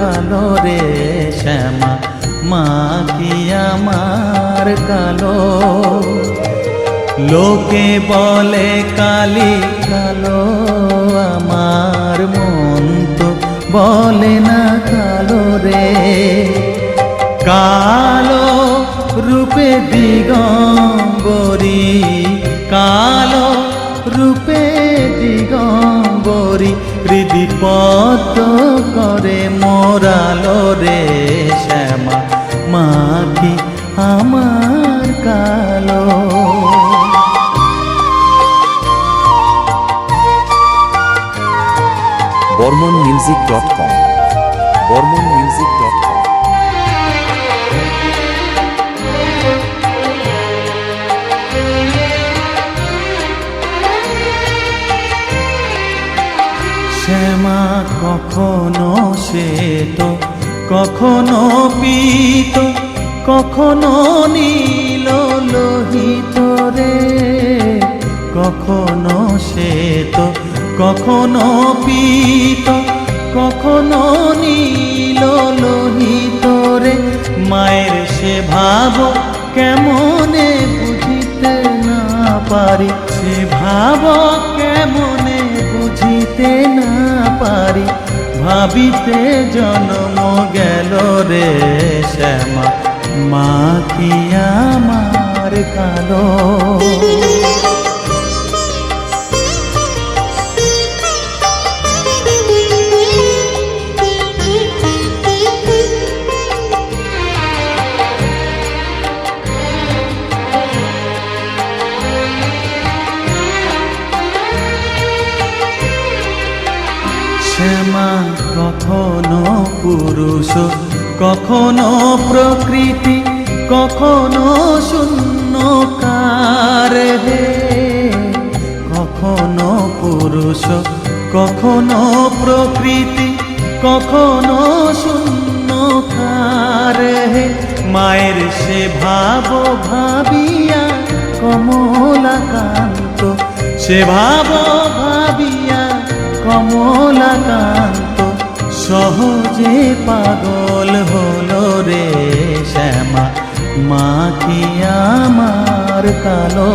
কালো রে শ্যামা, মা কি আমার কালো। লোকে বলে কালি কালো, আমার মন তো বলে না কালো রে। কালো রূপে দিগম্বরী, কালো রূপে দিগম্বরী, হৃদিপদ্ম করে মোরালো রে শ্যামা, মা কি আমার কালো। BormonMusic.com BormonMusic.com শ্যামা কখনো শ্বেত, কখনো পীত, কখনো নীল লোহিত রে। কখনো শ্বেত, কখনো পীত, কখনো নীল লোহিত রে। মায়ের সে ভাব কেমনে বুঝিতে না পারি, সে ভাব কেমনে বুঝিতে না পারি, ভাবিতে জন্ম গেল রে শ্যামা, মা কি আমার কালো। শ্যামা কখনো পুরুষ, কখনো প্রকৃতি, কখনো শূন্যকার হে। কখনো পুরুষ, কখনো প্রকৃতি, কখনো শূন্যকার হে। মায়ের সে ভাব ভাবিয়া কমলাকান্ত, সে ভাব ভাবিয়া কমলাকান্ত, সহজে পাগল হলো রে শ্যামা, মা কি আমার কালো।